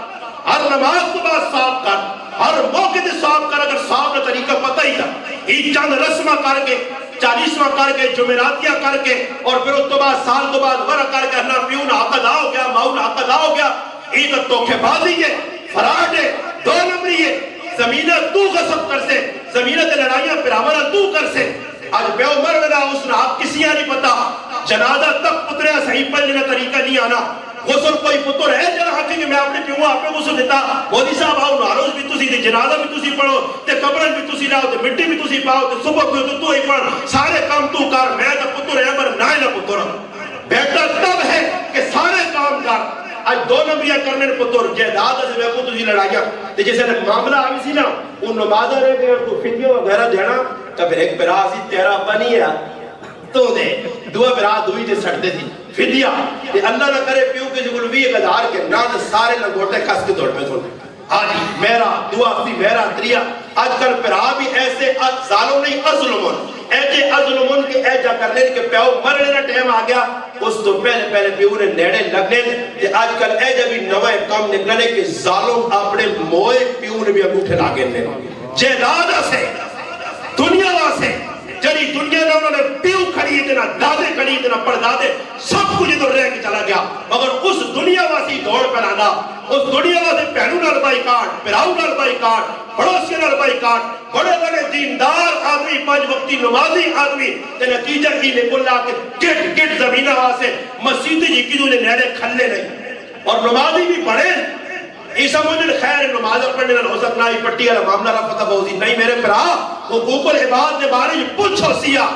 ہر نماز کو بعد صواب کر ہر موقع دے صواب کر اگر صواب نے طریقہ پتہ ہی تھا یہ چند رسمہ کر کے 40واں کر کے جمعراتیاں کر کے اور پھر اس تو بعد سال تو بعد ورہ کر کے نہ پیون حق ادا ہو گیا ماؤن حق ادا ہو گیا عید توکھے بازی ہے فراڈ ہے دو نمبری ہے زمینہ تو غصب کر سے زمینہ تے لڑائیاں پراورہ تو کر سے آج بے عمر لگا اس نے آپ کسی نہیں پتا جنازہ تک پترے صحیح پڑھنے کا طریقہ نہیں آنا غسل کوئی پتر ہے جنہ حقی کہ میں اپنے پیوں آپ پہ غسل دیتا مودی صاحب آؤ ناروز بھی تسی دے جنازہ بھی تسی پڑھو تے قبرن بھی تسی لاؤ تے مٹی بھی تسی پاؤ تے صبح بھی تو ہی پڑھ سارے کام تو کر میں تو پتر ہے پر نہ نہ پتر بیٹا تب ہے کہ سارے کام کر آج دو نمبریاں کرنے پتر جہداد سے میں کو تسی لڑائیاں تے جیسے معاملہ آوی سی نا ان نمازہ رہے کہ تو فدیہ وغیرہ دینا تو پھر ایک براسی تیرا بنی ہے تو دے دعا برات ہوئی تے سڑتے تھی فدیہ تے اللہ نہ کرے پیوں کے جگل 20,000 کے نہ تے سارے لنگوٹے کھس کے دوڑ میں سن آجی میرا دعا سی میرا دریا آج کل پرا بھی ایسے ظالم نہیں ازلمون ایجے ازلمون کے ایجا کرنے کے پیو مرنے نہ ٹیم آ گیا اس تو پہلے پیو نے نیڑے لگنے تے آج کل ایجا بھی نوائے کام نکلنے کے ظالم اپنے موئے پیو نے بھی انگوٹھے لاگے نے جہدادہ سے دنیا واسے جڑی دنیا نے انہوں نے پیو کھڑی اتنا دادے کھڑی اتنا پردادے سب کچھ ادھر رہ کے چلا گیا مگر اس دنیا واسی دوڑ پر آنا اس دنیا واسی پہنو نال بائی کارڈ پراؤ نال بائی کارڈ پڑوسی نال بائی کارڈ بڑے بڑے دیندار آدمی 5 وقتی نمازی آدمی تے نتیجہ کی نکلا کہ گٹ زمینہ واسے مسجد جی کی نے نیڑے کھلے نہیں اور نمازی بھی پڑھے عیسیٰ موجود خیر نماز پڑھنے نہ ہو سکنا ہی پٹی والا معاملہ رفتہ بہوزی نہیں میرے پرا حقوق العباد نے بارے پوچھو سیا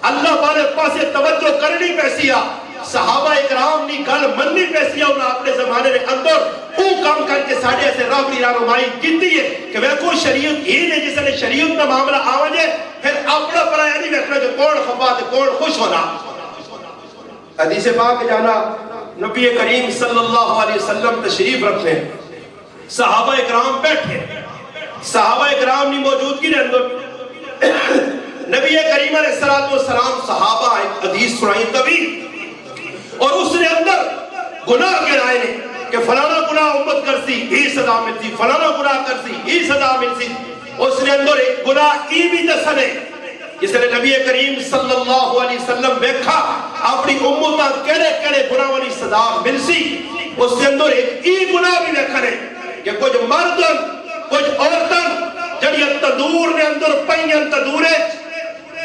اللہ والے پاسے توجہ کرنی پیسیا صحابہ اکرام نے گل مننی پیسیا انہاں اپنے زمانے میں اندر وہ کام کر کے ساڑھے ایسے رابری رانمائی کیتی ہے کہ وہ کوئی شریعت ہی نہیں جس نے شریعت کا معاملہ آوجے پھر اپنا پرایا نہیں ویکھنا کہ کون خفا تے کون خوش ہونا حدیث پاک جانا نبی کریم صلی اللہ علیہ وسلم تشریف رکھنے صحابہ اکرام بیٹھے صحابہ اکرام نہیں موجودگی نے اندر نبی کریم علیہ السلام صحابہ ایک حدیث سنائی طویل اور اس نے اندر گناہ گرائے نے کہ فلانا گناہ امت کرسی ہی سزا ملتی فلانا گناہ کرسی ہی سزا ملتی اس نے اندر ایک گناہ ای بھی دسنے جس نے نبی کریم صلی اللہ علیہ وسلم دیکھا اپنی امتاں کیڑے کیڑے گناہوں کی سزا مل سی، اس کے اندر ایک ای گناہ بھی دیکھا ہے کہ کچھ مردن کچھ عورتن جڑی تندور نے اندر پئیاں تندورے،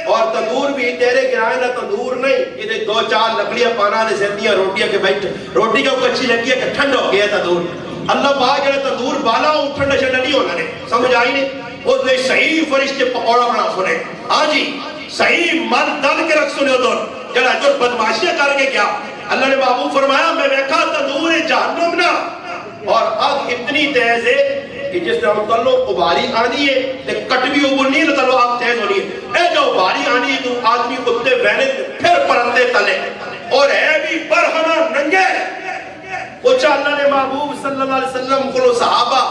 اور تندور بھی تیرے گرائے نہ تندور نہیں، یہ دو چار لکڑیاں پانا نے سیدیاں روٹیاں کے بیٹھ روٹی کا کچھی لگی ہے کہ ٹھنڈ ہو گیا تندور، اللہ پاک جڑا تندور بالا ہوں ٹھنڈا شنڈا نہیں ہونا نے، سمجھ آئی نہیں؟ اس نے صحیح فرشتے پکوڑا بنا سنے، ہاں جی صحیح من دل کے رکھ سنے ادھر جڑا ادھر بدماشیاں کر کے کیا اللہ نے محبوب فرمایا میں دیکھا تندور جہنم نہ اور آگ اتنی تیز ہے کہ جس طرح تلو اباری آنی ہے تے کٹوی ابلنی ہے تلو آگ تیز ہونی ہے، اے جو اباری آنی ہے تو آدمی کتے بہنے پھر پرندے تلے اور ہے بھی برہنہ ننگے۔ پوچھا اللہ نے محبوب صلی اللہ علیہ وسلم کو صحابہ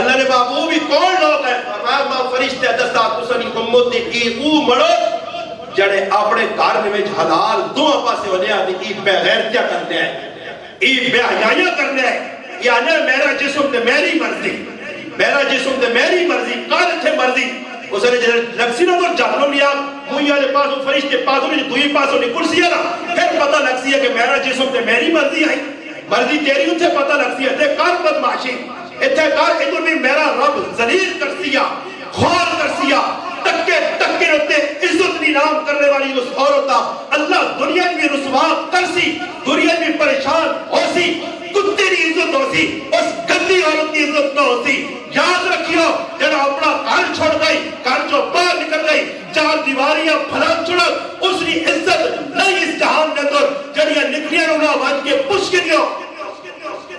اللہ نے محبوب ہی کون لوگ ہیں؟ فرمایا ماں فرشتے دستا تسنی امت کی او مڑو جڑے اپنے کار میں حلال دو پاسے ہونے آدھی ای بغیرتیاں کرنے ہیں، ای بے حیائیاں کرنے ہیں، یعنی میرا جسم تے میری مرضی، میرا جسم تے میری مرضی، کار تھے مرضی۔ اس نے لگسی نہ تو جہنم لیا مویا لے پاسوں فرشتے پاسوں نے دوئی پاسوں نے کرسی ہے نا، پھر پتہ لگسی ہے کہ میرا جسم تے میری مرضی ہے، مرضی تیری ان سے پتہ لگسی ہے تے کار بدماشی اتھے کار ادھر بھی میرا رب ذلیل کرسیا خوار کرسیا تکے تکے ہوتے عزت نیلام کرنے والی اس عورتہ اللہ دنیا میں رسوا کرسی، دنیا میں پریشان ہو سی، کتے کی عزت ہو سی، اس گندی عورت کی عزت نہ ہو سی۔ یاد رکھیو جب اپنا گھر چھوڑ گئی، گھر جو باہر نکل گئی، چار دیواریاں پھلا چھڑک، اس کی عزت نہیں اس جہان میں تو جڑیاں نکلیاں رونا بات کے پوچھ کے دیو۔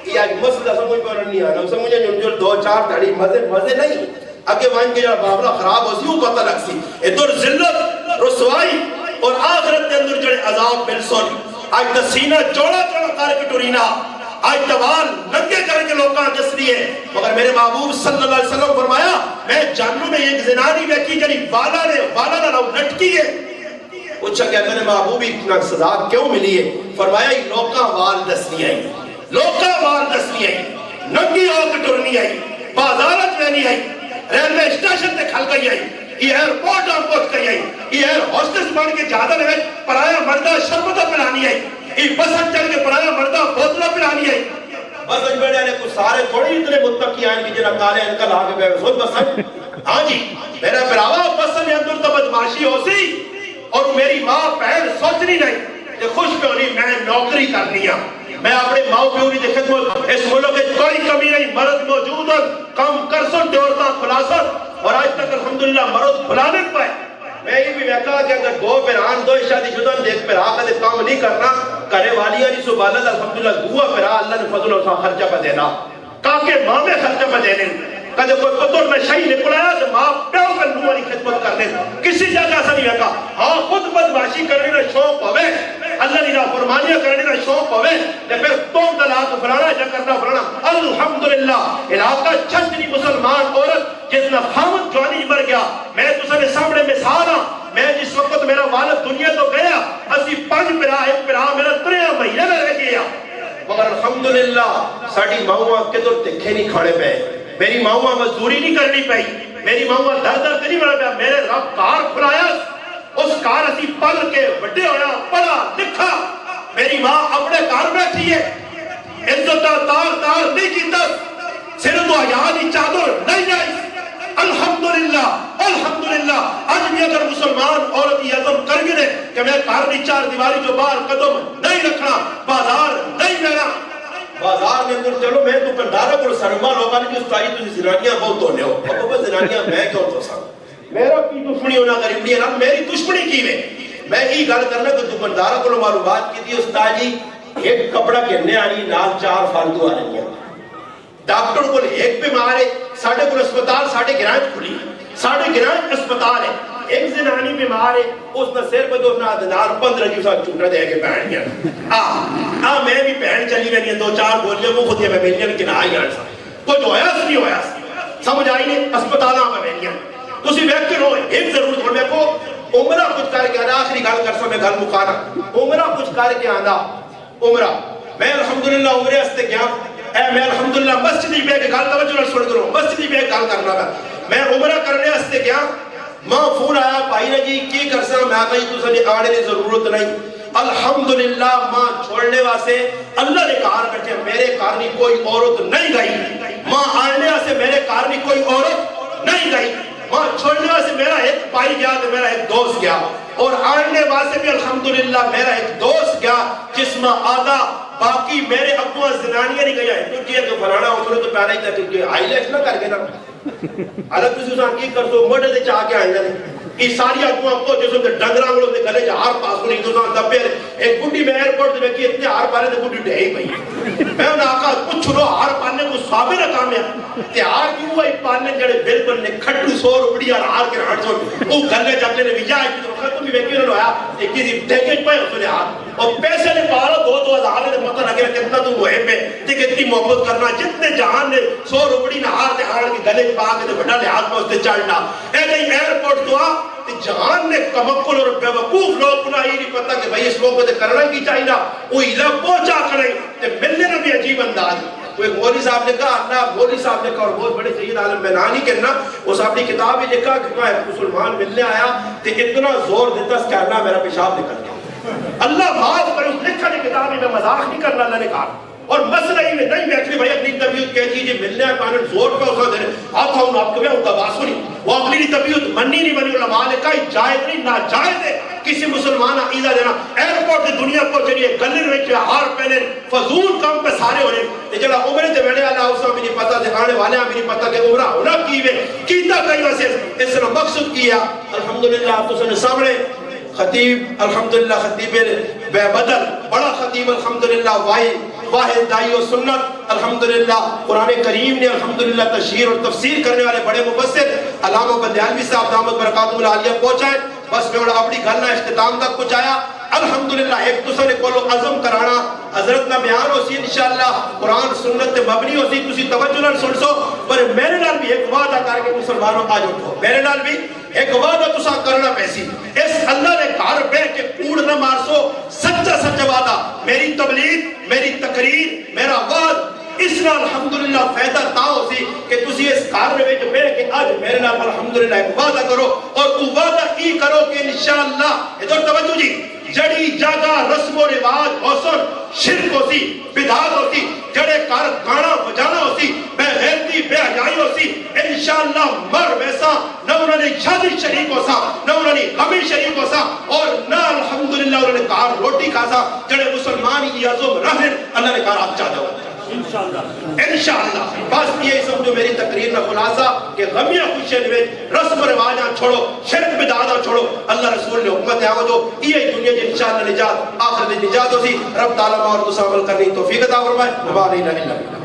یہ آج مسئلہ سمجھ پر نہیں آنا، سمجھے جو دو چار دھڑی مزے نہیں اگے وائن کے جڑا معاملہ خراب ہو سی وہ پتہ لگ سی ادھر ذلت رسوائی اور آخرت کے اندر جڑے عذاب مل سن۔ آج تا سینہ چوڑا چوڑا کر کے ٹورینا، آج توال ننگے کر کے لوکاں جس لیے، مگر میرے محبوب صلی اللہ علیہ وسلم فرمایا میں جہنم میں ایک زنانی بیٹھی جڑی والا نہ لٹکی ہے۔ پوچھا کہ میرے محبوب اتنا سزا کیوں ملی ہے؟ فرمایا یہ لوکاں وال دسنی آئی، لوکاں وال دسنی آئی، ننگی ہو کے ٹرنی آئی، بازارت رہنی آئی، ریلوے اسٹیشن تے کھل گئی آئی، یہ ایئرپورٹ آن پہنچ گئی آئی، یہ ایئر ہوسٹس بن کے جادہ میں پرایا مردہ شربتہ پلانی آئی، یہ بسن چل کے پرایا مردہ بوتلہ پلانی آئی۔ بسن بیڑے نے کچھ سارے تھوڑی اتنے متقی آئین کی جنہ کالے ان کا لاغے بیڑے سوچ بسن، ہاں جی میرا براوا بسن میں اندر تو بدماشی ہو سی اور میری ماں پہن سوچنی نہیں کہ خوش پہ ہونی میں نوکری کرنی ہے، میں اپنے ماں پیوری دے خدمت اس ملک کے کوئی کمی نہیں، مرد موجود ہے کم کرسن دیورتاں خلاصن اور آج تک الحمدللہ مرد کھلانے پائے۔ میں یہ بھی کہا کہ اگر دو پیران دو شادی شدہ ایک پیرا کا دے کام نہیں کرنا کرے والی علی سبحان اللہ الحمدللہ دعا پیرا اللہ نے فضل و خرچہ پہ دینا تاکہ ماں میں خرچہ پہ دینے کدے کوئی پتر میں شہی نکلایا تو ماں پیو کا نو والی خدمت کرنے کسی جگہ سے نہیں رکھا۔ ہاں خود بدماشی کرنے کا شوق ہوئے، اللہ نے نافرمانیاں کرنے کا شوق ہوئے تو پھر تم طلاق فلانا جا کرنا فلانا الحمدللہ علاقہ چھتنی مسلمان عورت جتنا خامد جوانی مر گیا۔ میں تو سنے سامنے مثال ہاں، میں جس وقت میرا والد دنیا تو گیا اسی 5 پرا ایک پرا میرا 3 مہینے میں رہ گیا، مگر الحمدللہ ساڑی ماؤں کے تو تکھے نہیں کھڑے پہ، میری ماؤں مزدوری نہیں کرنی پئی، میری ماؤں در در نہیں بڑھا پیا، میرے رب کار کھلایا، اس کار اسی پل کے بڑے ہویا پڑھا لکھا، میری ماں اپنے کار بیٹھی ہے، عزت تار نہیں کیتا، صرف تو آیانی چادر نہیں آئی۔ الحمدللہ الحمدللہ آج بھی اگر مسلمان عورت یہ عظم کر گئے کہ میں کار نہیں چار دیواری جو باہر قدم نہیں رکھنا، بازار نہیں لینا، بازار میں اندر چلو میں تو پندارہ کو سرما لوگا نے جو ستائی تو زنانیاں بہت ہونے ہو، اب وہ زنانیاں میں کیوں تو سا میرا کی دشمنی ہونا غریبی ہے نا، میری دشمنی کی میں ہی گل کرنا کہ تو پندارہ کو معلومات کی تھی استاد جی ایک کپڑا کہنے آنی نال 4 فالتو آ رہی ہیں، ڈاکٹر کو ایک بیمار ہے، ساڑھے کو اسپتال ساڑھے گرانچ کھلی، ساڑھے گرانچ اسپتال ہے، ایک زنانی بیمار ہے، اس نے سیر پہ دوسنا دنار 15 جیسا چھوٹا دے کے پہن گیا، میں بھی پہن چلی میں نہیں 2-4 گولیاں وہ خود یہ میں میلیاں لیکن آئی آن سا کچھ ہویا سے نہیں ہویا سے سمجھ آئی نہیں اسپتالاں میں میلیاں تو اسی وقت ہوئے ایک ضرورت ہونے کو عمرہ کچھ کر کے آنا، آخری گل کر سو میں گل مکانا، عمرہ کچھ کر کے آنا، عمرہ میں الحمدللہ عمرے ہستے گیا، میں الحمدللہ مسجدی بے کے گل توجہ نہ سن کرو، مسجدی بے گل کرنا میں عمرہ کرنے ہستے گیا، ماں فون آیا بھائی نے جی کی کرسا میں آگا جی تو سنے آنے کی ضرورت نہیں الحمدللہ ماں چھوڑنے واسے اللہ نے کہا کرتے میرے کارنی کوئی عورت نہیں گئی ماں آنے واسے میرے کارنی کوئی عورت نہیں گئی ماں چھوڑنے واسے میرا ایک بھائی گیا تو میرا ایک دوست گیا اور آنے واسے بھی الحمدللہ میرا ایک دوست گیا جس میں آدھا باقی میرے ابو زنانیاں نہیں گیا ہے تو جی کہ فلانا ہوتا تو پہلے ہی تھا کہ آئی لیف نہ کر کے نا حالت تسی اساں کی کر دو موڑے دے چاہ کے آئیں گے یہ ساری ابو کو جس وقت ڈنگراں گلوں دے گلے چ ہار پاس نہیں تو اساں دبے ایک بڈھی میں ایئرپورٹ تے کہ اتنے ہار پانے تے بڈھی ڈے ہی پئی میں انہاں آقا پوچھ لو ہار پانے کو ثابت کام ہے تے ہار کیوں ہے پانے جڑے بالکل نے کھٹو 100 روپیہ ہار کے ہٹ چھوڑ او گلے چکلے نے وجا ہے ختم بھی ویکھی نہ ہویا ایک دی ٹیکے پے اس نے ہاتھ اور پیسے نے پارا 2-2000 دے پتہ لگے کتنا تو محب ہے تے کتنی محبت کرنا جتنے جہان نے 100 روپیہ نہ ہار تے ہار کے گلے پا کے تے بڑا لحاظ میں اس تے چڑھنا اے گئی ایئرپورٹ تو جہان نے کمکل اور بیوقوف لوگ بنا ہی نہیں پتا کہ بھائی اس لوگ کو کرنا کی چاہیے نا وہ ادھر پہنچا کریں تے ملنے میں بھی عجیب انداز وہ ایک مولوی صاحب نے کہا نا مولوی صاحب نے کہا اور بہت بڑے سید عالم میں نہ نہیں کہنا اس اپنی کتاب ہی لکھا کہ میں مسلمان ملنے آیا تے اتنا زور دیتا اس کہنا میرا پیشاب نکل گیا اللہ معاف کرے اس لکھا نے کتاب ہی میں مذاق نہیں کرنا اللہ نے کہا اور مسئلہ ہی میں نہیں بیٹھنے بھائی اپنی طبیعت کہتی ہے ملنے آنے زور پہ اسا دے آپ ہوں آپ کبھی ہوتا باسو نہیں وہ اپنی طبیعت منی نہیں بنی علماء نے کہا جائز نہیں ناجائز ہے کسی مسلمان عقیدہ دینا ایئرپورٹ سے دنیا کو چلیے گلن میں ہار پہنے فضول کام پہ سارے ہو رہے ہیں جڑا عمرے تے بیٹھے والا اس میں نہیں پتا تے آنے والے بھی نہیں پتا کہ عمرہ ہونا کیویں کیتا کئی واسے اس نے مقصد کیا الحمدللہ آپ تو سن سامنے خطیب الحمدللہ خطیب بے بدل بڑا خطیب الحمدللہ واحد دائی و سنت الحمدللہ قرآن کریم نے الحمدللہ تشہیر اور تفسیر کرنے والے بڑے مفسر علامہ بندیالوی صاحب دامت برکاتہ العالیہ پہنچائے بس میں بڑا اپنی گھرنا اختتام تک کچھ آیا الحمدللہ ایک دوسرے نے کولو عظم کرانا حضرت نہ بیان ہو سی انشاءاللہ قرآن سنت مبنی ہو سی تسی توجہ نال سن سو پر میرے نال بھی ایک وعدہ کر کے مسلمانوں آج اٹھو میرے نال بھی ایک وعدہ تسا کرنا پیسی اس اللہ نے گھر بیٹھ کے کوڑ نہ مارسو سچا سچا وعدہ میری تبلیغ میری تقریر میرا وعد اس نال الحمدللہ فائدہ تا ہو سی کہ تسی اس گھر میں جو بیٹھ کے آج میرے نال الحمدللہ ایک وعدہ کرو اور وہ وعدہ ای کرو کہ انشاءاللہ ادھر توجہ جی جڑی جگہ رسم و رواج حسن شرک ہوتی بدعات ہوتی جڑے کار گانا بجانا ہوتی بے غیرتی بے حیائی ہوتی انشاءاللہ مر ویسا نہ انہوں نے شادی شریک ہو سا نہ انہوں نے غمی شریک ہو سا اور نہ الحمدللہ انہوں نے کار روٹی کھا سا جڑے مسلمان یہ عظم رہن اللہ نے کار آپ چاہتا ہو انشاءاللہ بس یہ سمجھو میری تقریر میں خلاصہ کہ غمیہ خوشی نوے رسم و رواجاں چھوڑو شرک بدعاتاں چھوڑو اللہ رسول نے حکمت ہے جو یہ دنیا جی انشاءاللہ نجات آخر دی نجات ہو سی رب تعالیٰ اور دوسرا عمل کرنی توفیق عطا فرمائے وبارک اللہ